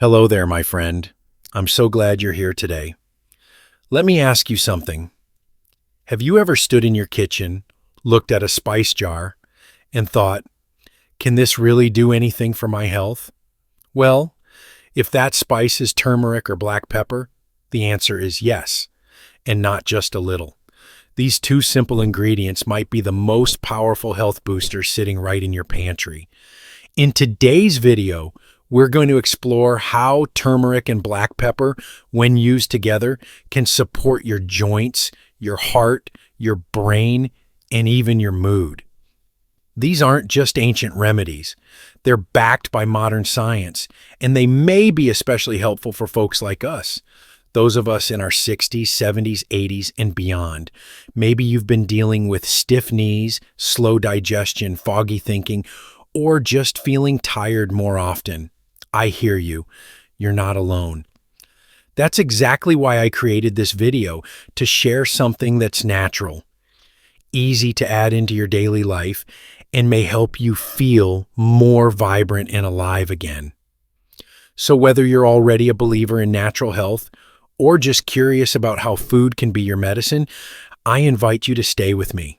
Hello there, my friend. I'm so glad you're here today. Let me ask you something. Have you ever stood in your kitchen, looked at a spice jar, and thought, can this really do anything for my health? Well, if that spice is turmeric or black pepper, the answer is yes, and not just a little. These two simple ingredients might be the most powerful health boosters sitting right in your pantry. In today's video, we're going to explore how turmeric and black pepper, when used together, can support your joints, your heart, your brain, and even your mood. These aren't just ancient remedies. They're backed by modern science, and they may be especially helpful for folks like us, those of us in our 60s, 70s, 80s, and beyond. Maybe you've been dealing with stiff knees, slow digestion, foggy thinking, or just feeling tired more often. I hear you. You're not alone. That's exactly why I created this video, to share something that's natural, easy to add into your daily life, and may help you feel more vibrant and alive again. So whether you're already a believer in natural health or just curious about how food can be your medicine, I invite you to stay with me.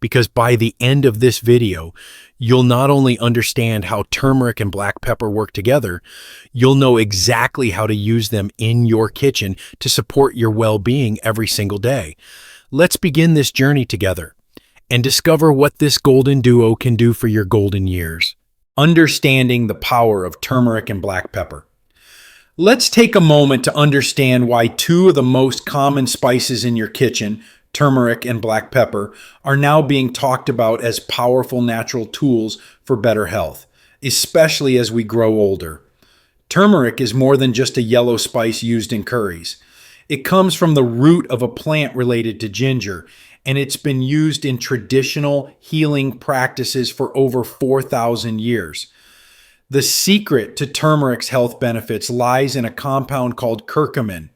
Because by the end of this video, you'll not only understand how turmeric and black pepper work together, you'll know exactly how to use them in your kitchen to support your well-being every single day. Let's begin this journey together and discover what this golden duo can do for your golden years. Understanding the power of turmeric and black pepper. Let's take a moment to understand why two of the most common spices in your kitchen, turmeric and black pepper, are now being talked about as powerful natural tools for better health, especially as we grow older. Turmeric is more than just a yellow spice used in curries. It comes from the root of a plant related to ginger, and it's been used in traditional healing practices for over 4,000 years. The secret to turmeric's health benefits lies in a compound called curcumin.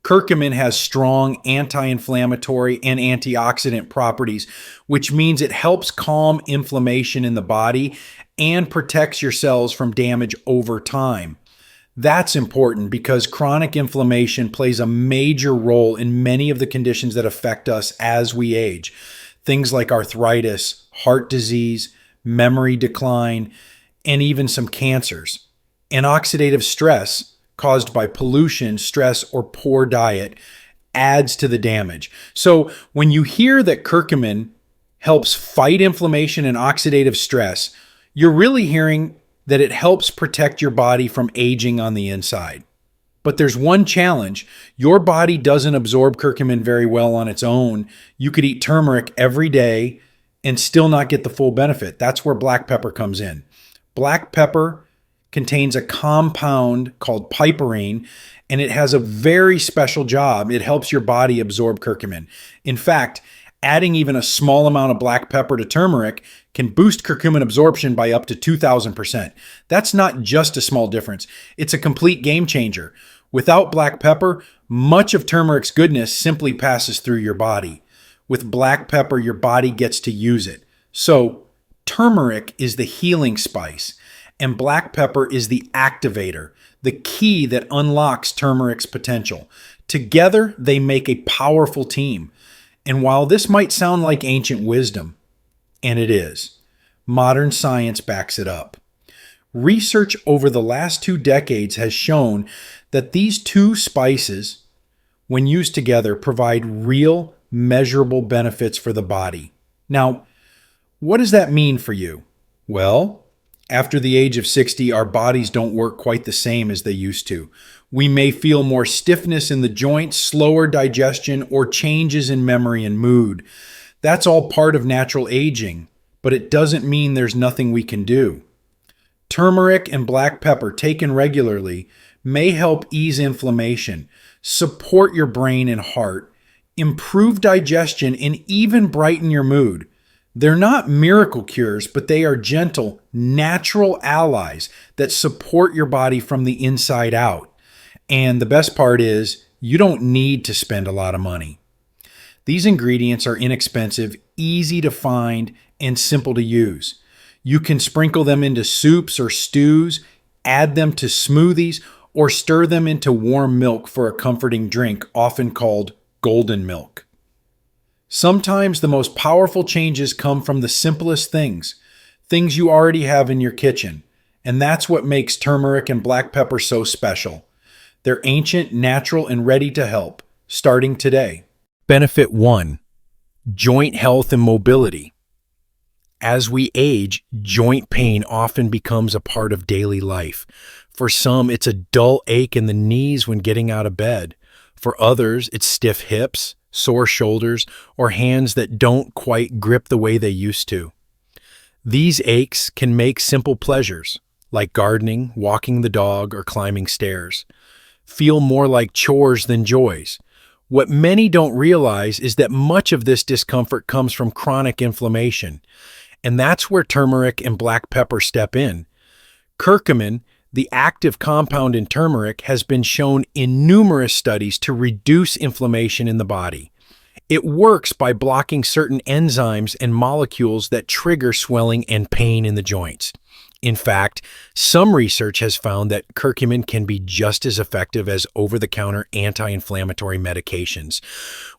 Curcumin has strong anti-inflammatory and antioxidant properties, which means it helps calm inflammation in the body and protects your cells from damage over time. That's important because chronic inflammation plays a major role in many of the conditions that affect us as we age. Things like arthritis, heart disease, memory decline, and even some cancers. And oxidative stress, caused by pollution, stress, or poor diet, adds to the damage. So when you hear that curcumin helps fight inflammation and oxidative stress, you're really hearing that it helps protect your body from aging on the inside. But there's one challenge. Your body doesn't absorb curcumin very well on its own. You could eat turmeric every day and still not get the full benefit. That's where black pepper comes in. Black pepper contains a compound called piperine, and it has a very special job. It helps your body absorb curcumin. In fact, adding even a small amount of black pepper to turmeric can boost curcumin absorption by up to 2,000%. That's not just a small difference. It's a complete game changer. Without black pepper, much of turmeric's goodness simply passes through your body. With black pepper, your body gets to use it. So, turmeric is the healing spice, and black pepper is the activator, the key that unlocks turmeric's potential. Together, they make a powerful team. And while this might sound like ancient wisdom, and it is, modern science backs it up. Research over the last 2 decades has shown that these two spices, when used together, provide real, measurable benefits for the body. Now, what does that mean for you? Well, after the age of 60, our bodies don't work quite the same as they used to. We may feel more stiffness in the joints, slower digestion, or changes in memory and mood. That's all part of natural aging, but it doesn't mean there's nothing we can do. Turmeric and black pepper taken regularly may help ease inflammation, support your brain and heart, improve digestion, and even brighten your mood. They're not miracle cures, but they are gentle, natural allies that support your body from the inside out. And the best part is, you don't need to spend a lot of money. These ingredients are inexpensive, easy to find, and simple to use. You can sprinkle them into soups or stews, add them to smoothies, or stir them into warm milk for a comforting drink, often called golden milk. Sometimes the most powerful changes come from the simplest things, things you already have in your kitchen, and that's what makes turmeric and black pepper so special. They're ancient, natural, and ready to help, starting today. Benefit 1. Joint health and mobility. As we age, joint pain often becomes a part of daily life. For some, it's a dull ache in the knees when getting out of bed. For others, it's stiff hips, sore shoulders, or hands that don't quite grip the way they used to. These aches can make simple pleasures, like gardening, walking the dog, or climbing stairs, feel more like chores than joys. What many don't realize is that much of this discomfort comes from chronic inflammation, and that's where turmeric and black pepper step in. Curcumin, the active compound in turmeric, has been shown in numerous studies to reduce inflammation in the body. It works by blocking certain enzymes and molecules that trigger swelling and pain in the joints. In fact, some research has found that curcumin can be just as effective as over-the-counter anti-inflammatory medications,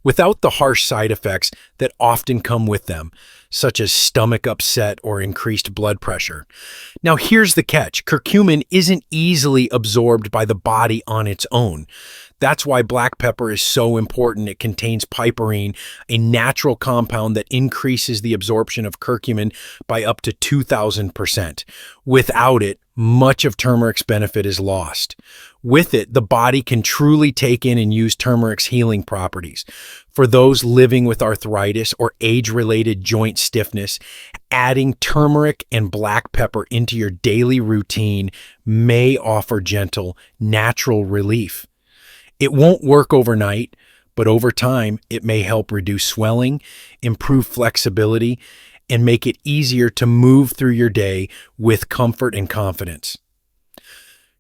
without the harsh side effects that often come with them, such as stomach upset or increased blood pressure. Now here's the catch. Curcumin isn't easily absorbed by the body on its own. That's why black pepper is so important. It contains piperine, a natural compound that increases the absorption of curcumin by up to 2,000%. Without it, much of turmeric's benefit is lost. With it, the body can truly take in and use turmeric's healing properties. For those living with arthritis or age-related joint stiffness, adding turmeric and black pepper into your daily routine may offer gentle, natural relief. It won't work overnight, but over time, it may help reduce swelling, improve flexibility, and make it easier to move through your day with comfort and confidence.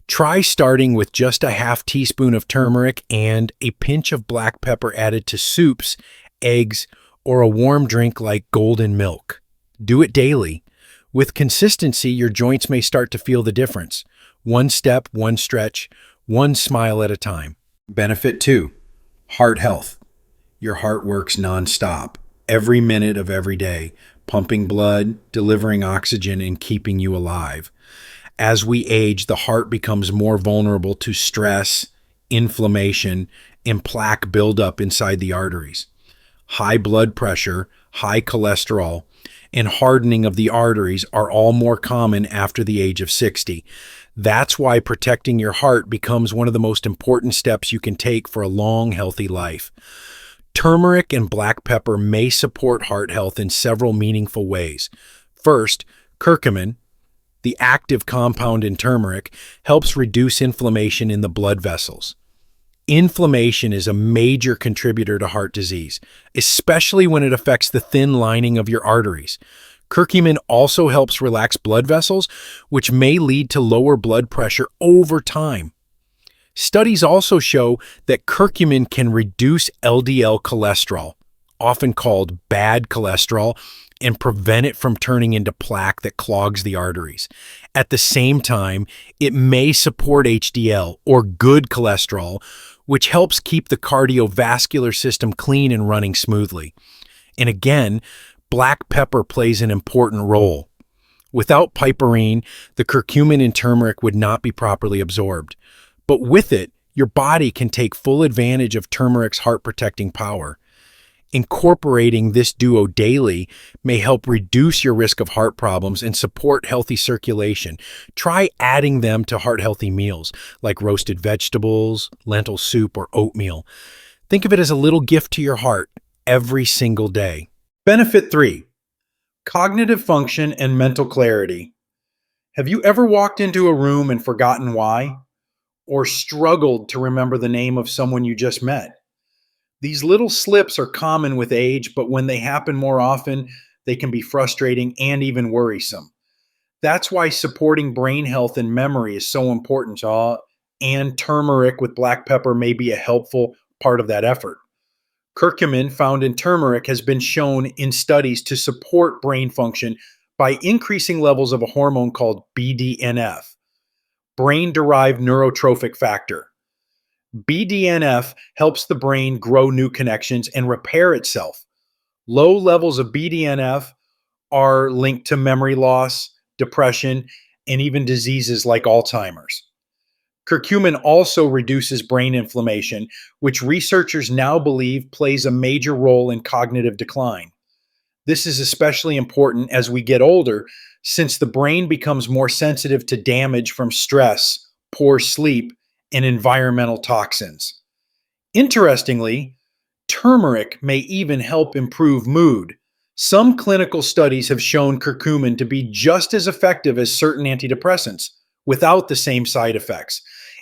Try starting with just a half teaspoon of turmeric and a pinch of black pepper added to soups, eggs, or a warm drink like golden milk. Do it daily. With consistency, your joints may start to feel the difference. One step, one stretch, one smile at a time. Benefit 2. Heart health. Your heart works nonstop, every minute of every day, pumping blood, delivering oxygen, and keeping you alive. As we age, the heart becomes more vulnerable to stress, inflammation, and plaque buildup inside the arteries. High blood pressure, high cholesterol, and hardening of the arteries are all more common after the age of 60. That's why protecting your heart becomes one of the most important steps you can take for a long, healthy life. Turmeric and black pepper may support heart health in several meaningful ways. First, curcumin, the active compound in turmeric, helps reduce inflammation in the blood vessels. Inflammation is a major contributor to heart disease, especially when it affects the thin lining of your arteries. Curcumin also helps relax blood vessels, which may lead to lower blood pressure over time. Studies also show that curcumin can reduce LDL cholesterol, often called bad cholesterol, and prevent it from turning into plaque that clogs the arteries. At the same time, it may support HDL, or good cholesterol, which helps keep the cardiovascular system clean and running smoothly. And again, black pepper plays an important role. Without piperine, the curcumin in turmeric would not be properly absorbed. But with it, your body can take full advantage of turmeric's heart-protecting power. Incorporating this duo daily may help reduce your risk of heart problems and support healthy circulation. Try adding them to heart-healthy meals, like roasted vegetables, lentil soup, or oatmeal. Think of it as a little gift to your heart every single day. Benefit 3. Cognitive function and mental clarity. Have you ever walked into a room and forgotten why? Or struggled to remember the name of someone you just met? These little slips are common with age, but when they happen more often, they can be frustrating and even worrisome. That's why supporting brain health and memory is so important, and turmeric with black pepper may be a helpful part of that effort. Curcumin found in turmeric has been shown in studies to support brain function by increasing levels of a hormone called BDNF. brain-derived neurotrophic factor. BDNF helps the brain grow new connections and repair itself. Low levels of BDNF are linked to memory loss, depression, and even diseases like Alzheimer's. Curcumin also reduces brain inflammation, which researchers now believe plays a major role in cognitive decline. This is especially important as we get older, since the brain becomes more sensitive to damage from stress, poor sleep, and environmental toxins. Interestingly, turmeric may even help improve mood. Some clinical studies have shown curcumin to be just as effective as certain antidepressants, without the same side effects.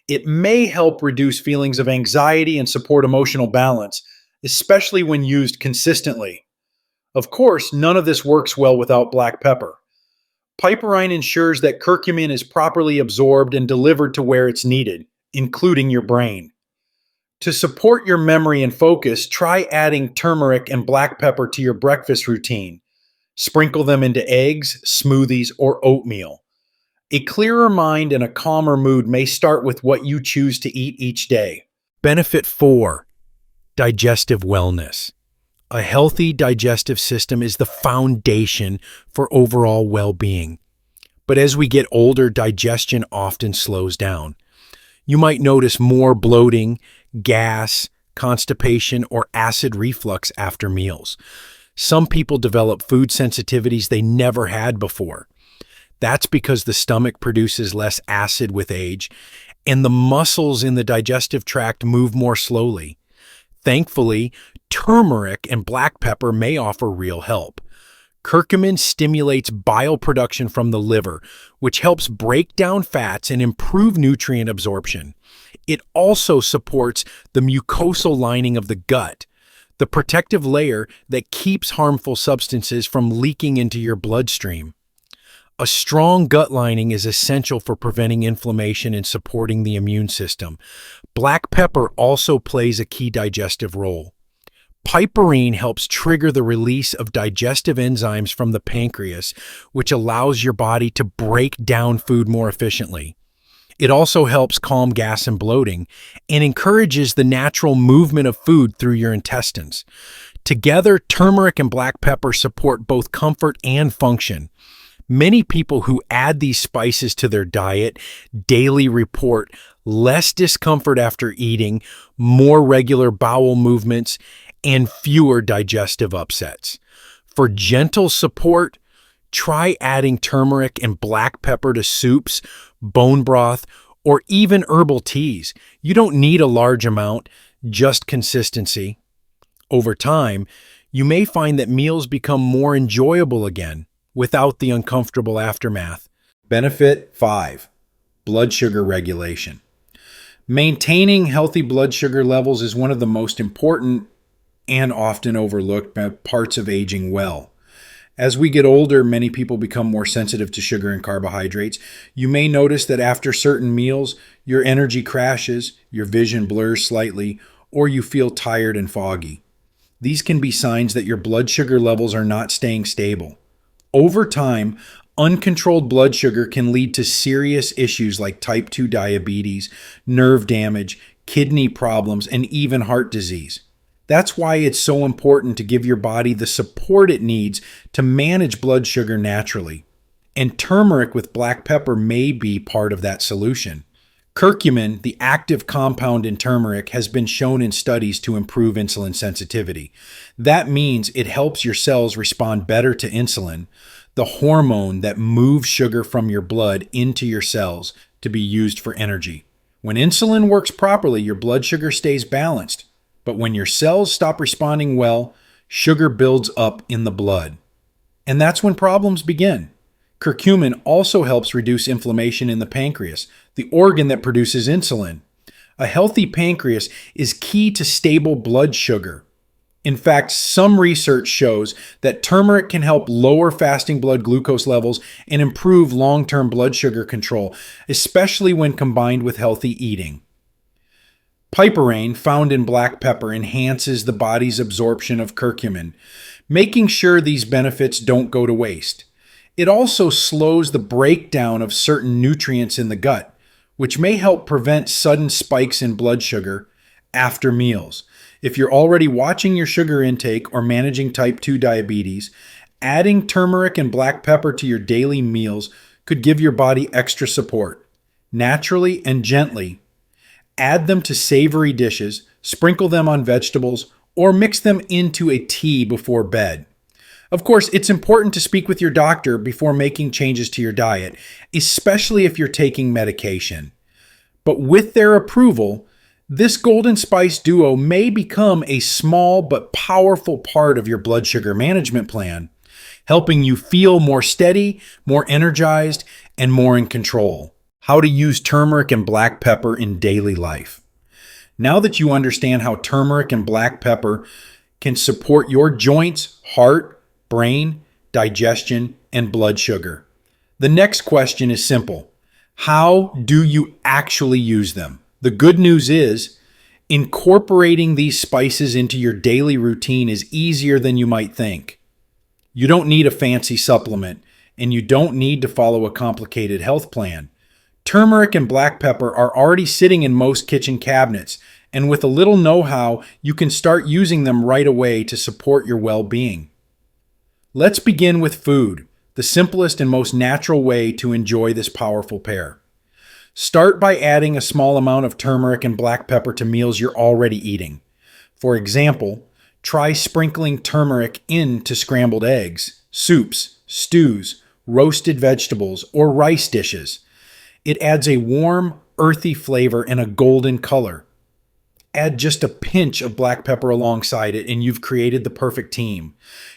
It may help reduce feelings of anxiety and support emotional balance, especially when used consistently. Of course, none of this works well without black pepper. Piperine ensures that curcumin is properly absorbed and delivered to where it's needed, including your brain. To support your memory and focus, try adding turmeric and black pepper to your breakfast routine. Sprinkle them into eggs, smoothies, or oatmeal. A clearer mind and a calmer mood may start with what you choose to eat each day. Benefit 4. Digestive wellness. A healthy digestive system is the foundation for overall well-being. But as we get older, digestion often slows down. You might notice more bloating, gas, constipation, or acid reflux after meals. Some people develop food sensitivities they never had before. That's because the stomach produces less acid with age, and the muscles in the digestive tract move more slowly. Thankfully, turmeric and black pepper may offer real help. Curcumin stimulates bile production from the liver, which helps break down fats and improve nutrient absorption. It also supports the mucosal lining of the gut, the protective layer that keeps harmful substances from leaking into your bloodstream. A strong gut lining is essential for preventing inflammation and supporting the immune system. Black pepper also plays a key digestive role. Piperine helps trigger the release of digestive enzymes from the pancreas, which allows your body to break down food more efficiently. It also helps calm gas and bloating and encourages the natural movement of food through your intestines. Together, turmeric and black pepper support both comfort and function. Many people who add these spices to their diet daily report less discomfort after eating, more regular bowel movements, and fewer digestive upsets. For gentle support, try adding turmeric and black pepper to soups, bone broth, or even herbal teas. You don't need a large amount, just consistency. Over time, you may find that meals become more enjoyable again, without the uncomfortable aftermath. Benefit 5. Blood sugar regulation. Maintaining healthy blood sugar levels is one of the most important and often overlooked parts of aging well. As we get older, many people become more sensitive to sugar and carbohydrates. You may notice that after certain meals, your energy crashes, your vision blurs slightly, or you feel tired and foggy. These can be signs that your blood sugar levels are not staying stable. Over time, uncontrolled blood sugar can lead to serious issues like type 2 diabetes, nerve damage, kidney problems, and even heart disease. That's why it's so important to give your body the support it needs to manage blood sugar naturally. And turmeric with black pepper may be part of that solution. Curcumin, the active compound in turmeric, has been shown in studies to improve insulin sensitivity. That means it helps your cells respond better to insulin, the hormone that moves sugar from your blood into your cells to be used for energy. When insulin works properly, your blood sugar stays balanced. But when your cells stop responding well, sugar builds up in the blood. And that's when problems begin. Curcumin also helps reduce inflammation in the pancreas, the organ that produces insulin. A healthy pancreas is key to stable blood sugar. In fact, some research shows that turmeric can help lower fasting blood glucose levels and improve long-term blood sugar control, especially when combined with healthy eating. Piperine, found in black pepper, enhances the body's absorption of curcumin, making sure these benefits don't go to waste. It also slows the breakdown of certain nutrients in the gut, which may help prevent sudden spikes in blood sugar after meals. If you're already watching your sugar intake or managing type 2 diabetes, adding turmeric and black pepper to your daily meals could give your body extra support. Naturally and gently, add them to savory dishes, sprinkle them on vegetables, or mix them into a tea before bed. Of course, it's important to speak with your doctor before making changes to your diet, especially if you're taking medication. But with their approval, this golden spice duo may become a small but powerful part of your blood sugar management plan, helping you feel more steady, more energized, and more in control. How to use turmeric and black pepper in daily life. Now that you understand how turmeric and black pepper can support your joints, heart, brain, digestion, and blood sugar, the next question is simple. How do you actually use them? The good news is, incorporating these spices into your daily routine is easier than you might think. You don't need a fancy supplement, and you don't need to follow a complicated health plan. Turmeric and black pepper are already sitting in most kitchen cabinets, and with a little know-how, you can start using them right away to support your well-being. Let's begin with food, the simplest and most natural way to enjoy this powerful pair. Start by adding a small amount of turmeric and black pepper to meals you're already eating. For example, try sprinkling turmeric into scrambled eggs, soups, stews, roasted vegetables, or rice dishes. It adds a warm, earthy flavor and a golden color. Add just a pinch of black pepper alongside it, and you've created the perfect team.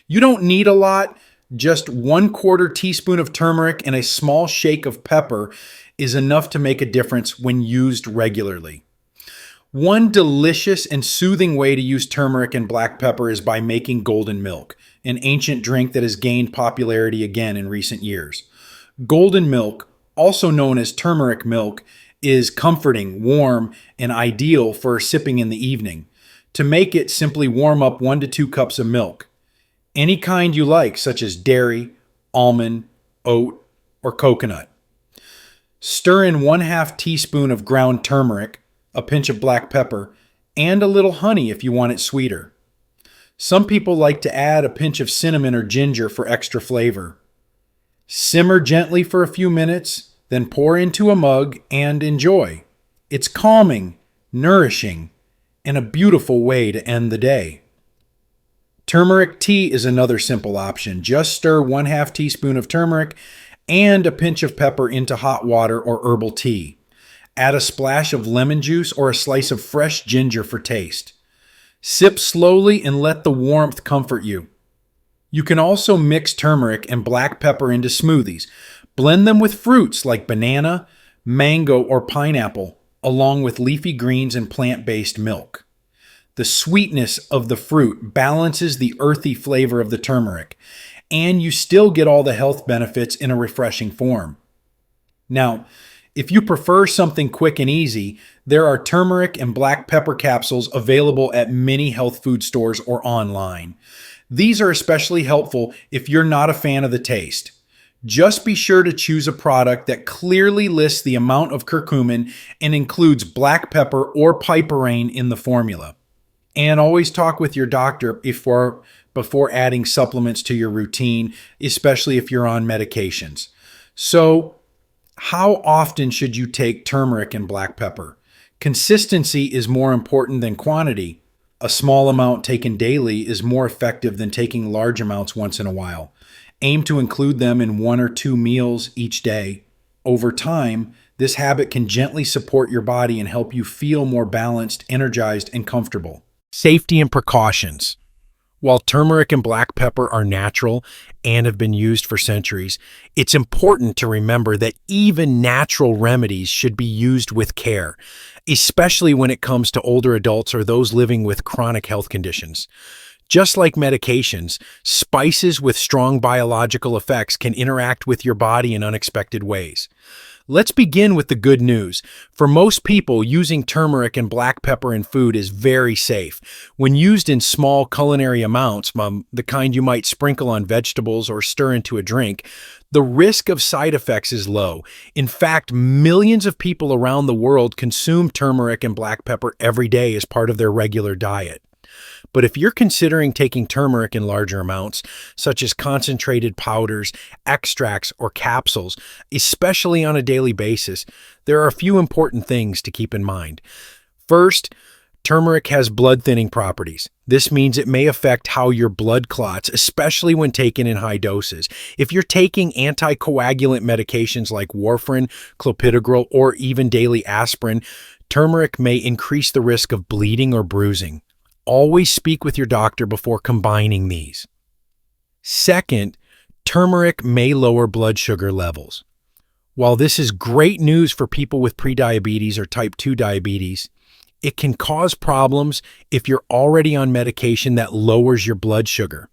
You don't need a lot. Just 1/4 teaspoon of turmeric and a small shake of pepper is enough to make a difference when used regularly. One delicious and soothing way to use turmeric and black pepper is by making golden milk, an ancient drink that has gained popularity again in recent years. Golden milk, also known as turmeric milk, is comforting, warm, and ideal for sipping in the evening. To make it, simply warm up 1 to 2 cups of milk. Any kind you like, such as dairy, almond, oat, or coconut. Stir in 1/2 teaspoon of ground turmeric, a pinch of black pepper, and a little honey if you want it sweeter. Some people like to add a pinch of cinnamon or ginger for extra flavor. Simmer gently for a few minutes, then pour into a mug and enjoy. It's calming, nourishing, and a beautiful way to end the day. Turmeric tea is another simple option. Just stir 1/2 teaspoon of turmeric and a pinch of pepper into hot water or herbal tea. Add a splash of lemon juice or a slice of fresh ginger for taste. Sip slowly and let the warmth comfort you. You can also mix turmeric and black pepper into smoothies. Blend them with fruits like banana, mango, or pineapple, along with leafy greens and plant-based milk. The sweetness of the fruit balances the earthy flavor of the turmeric, and you still get all the health benefits in a refreshing form. Now, if you prefer something quick and easy, there are turmeric and black pepper capsules available at many health food stores or online. These are especially helpful if you're not a fan of the taste. Just be sure to choose a product that clearly lists the amount of curcumin and includes black pepper or piperine in the formula. And always talk with your doctor before adding supplements to your routine, especially if you're on medications. So, how often should you take turmeric and black pepper? Consistency is more important than quantity. A small amount taken daily is more effective than taking large amounts once in a while. Aim to include them in 1 or 2 meals each day. Over time, this habit can gently support your body and help you feel more balanced, energized, and comfortable. Safety and precautions. While turmeric and black pepper are natural and have been used for centuries, it's important to remember that even natural remedies should be used with care, especially when it comes to older adults or those living with chronic health conditions. Just like medications, spices with strong biological effects can interact with your body in unexpected ways. Let's begin with the good news. For most people, using turmeric and black pepper in food is very safe. When used in small culinary amounts, the kind you might sprinkle on vegetables or stir into a drink, The risk of side effects is low. In fact, millions of people around the world consume turmeric and black pepper every day as part of their regular diet. But if you're considering taking turmeric in larger amounts, such as concentrated powders, extracts, or capsules, especially on a daily basis, there are a few important things to keep in mind. First, turmeric has blood-thinning properties. This means it may affect how your blood clots, especially when taken in high doses. If you're taking anticoagulant medications like warfarin, clopidogrel, or even daily aspirin, turmeric may increase the risk of bleeding or bruising. Always speak with your doctor before combining these. Second, turmeric may lower blood sugar levels. While this is great news for people with prediabetes or type 2 diabetes, it can cause problems if you're already on medication that lowers your blood sugar.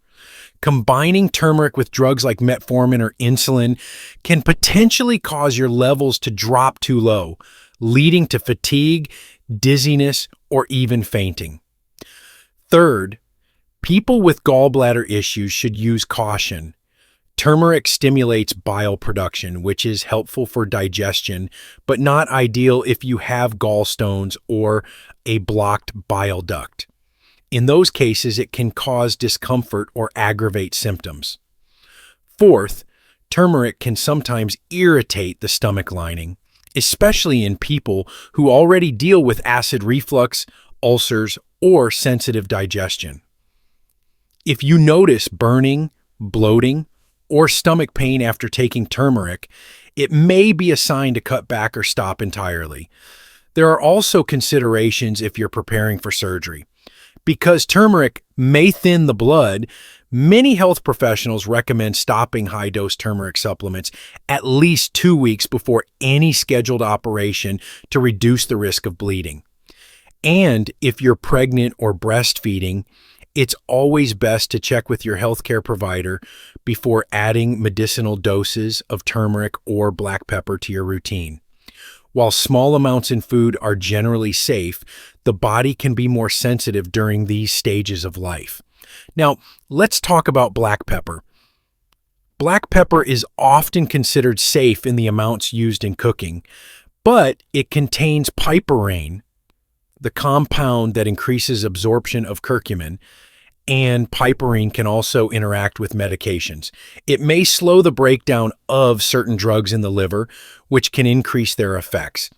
Combining turmeric with drugs like metformin or insulin can potentially cause your levels to drop too low, leading to fatigue, dizziness, or even fainting. Third, people with gallbladder issues should use caution. Turmeric stimulates bile production, which is helpful for digestion, but not ideal if you have gallstones or a blocked bile duct. In those cases, it can cause discomfort or aggravate symptoms. Fourth, turmeric can sometimes irritate the stomach lining, especially in people who already deal with acid reflux, ulcers, or sensitive digestion. If you notice burning, bloating, or stomach pain after taking turmeric, it may be a sign to cut back or stop entirely. There are also considerations if you're preparing for surgery. Because turmeric may thin the blood, many health professionals recommend stopping high-dose turmeric supplements at least 2 weeks before any scheduled operation to reduce the risk of bleeding. And if you're pregnant or breastfeeding, it's always best to check with your healthcare provider before adding medicinal doses of turmeric or black pepper to your routine. While small amounts in food are generally safe, the body can be more sensitive during these stages of life. Now, let's talk about black pepper. Black pepper is often considered safe in the amounts used in cooking, but it contains piperine, the compound that increases absorption of curcumin, and piperine can also interact with medications. It may slow the breakdown of certain drugs in the liver, which can increase their effects,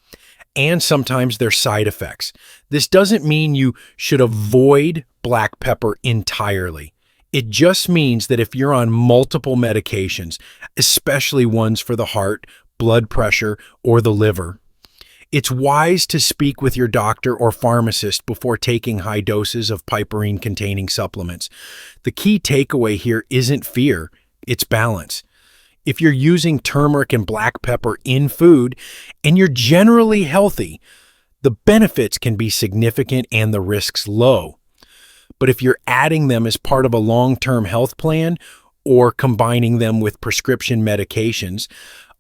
and sometimes their side effects. This doesn't mean you should avoid black pepper entirely. It just means that if you're on multiple medications, especially ones for the heart, blood pressure, or the liver, it's wise to speak with your doctor or pharmacist before taking high doses of piperine-containing supplements. The key takeaway here isn't fear, it's balance. If you're using turmeric and black pepper in food and you're generally healthy, the benefits can be significant and the risks low. But if you're adding them as part of a long-term health plan or combining them with prescription medications,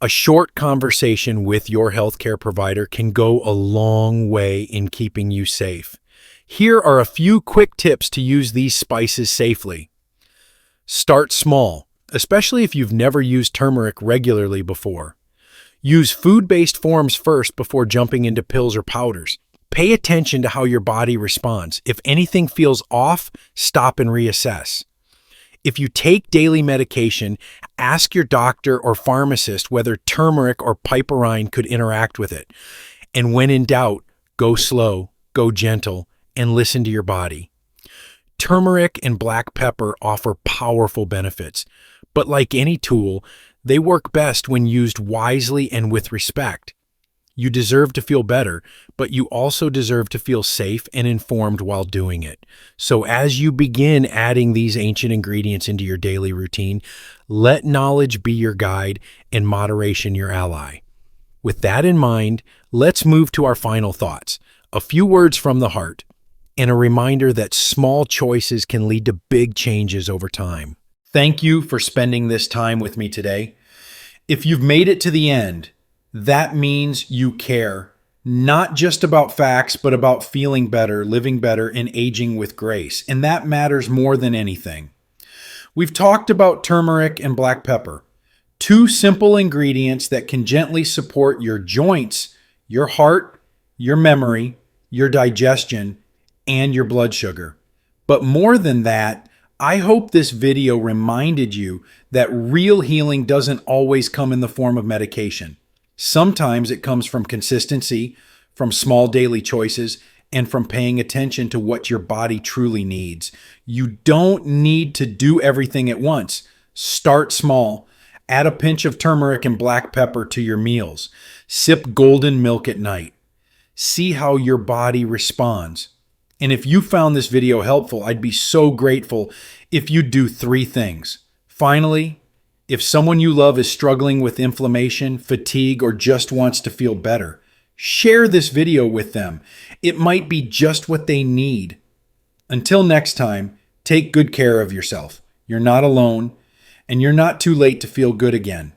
a short conversation with your healthcare provider can go a long way in keeping you safe. Here are a few quick tips to use these spices safely. Start small, especially if you've never used turmeric regularly before. Use food-based forms first before jumping into pills or powders. Pay attention to how your body responds. If anything feels off, stop and reassess. If you take daily medication, ask your doctor or pharmacist whether turmeric or piperine could interact with it. And when in doubt, go slow, go gentle, and listen to your body. Turmeric and black pepper offer powerful benefits, but like any tool, they work best when used wisely and with respect. You deserve to feel better, but you also deserve to feel safe and informed while doing it. So as you begin adding these ancient ingredients into your daily routine, let knowledge be your guide and moderation your ally. With that in mind, let's move to our final thoughts. A few words from the heart, and a reminder that small choices can lead to big changes over time. Thank you for spending this time with me today. If you've made it to the end, that means you care, not just about facts, but about feeling better, living better, and aging with grace. And that matters more than anything. We've talked about turmeric and black pepper, 2 simple ingredients that can gently support your joints, your heart, your memory, your digestion, and your blood sugar. But more than that, I hope this video reminded you that real healing doesn't always come in the form of medication. Sometimes it comes from consistency, from small daily choices, and from paying attention to what your body truly needs. You don't need to do everything at once. Start small. Add a pinch of turmeric and black pepper to your meals. Sip golden milk at night. See how your body responds. And if you found this video helpful, I'd be so grateful if you do 3 things. Finally, if someone you love is struggling with inflammation, fatigue, or just wants to feel better, share this video with them. It might be just what they need. Until next time, take good care of yourself. You're not alone, and you're not too late to feel good again.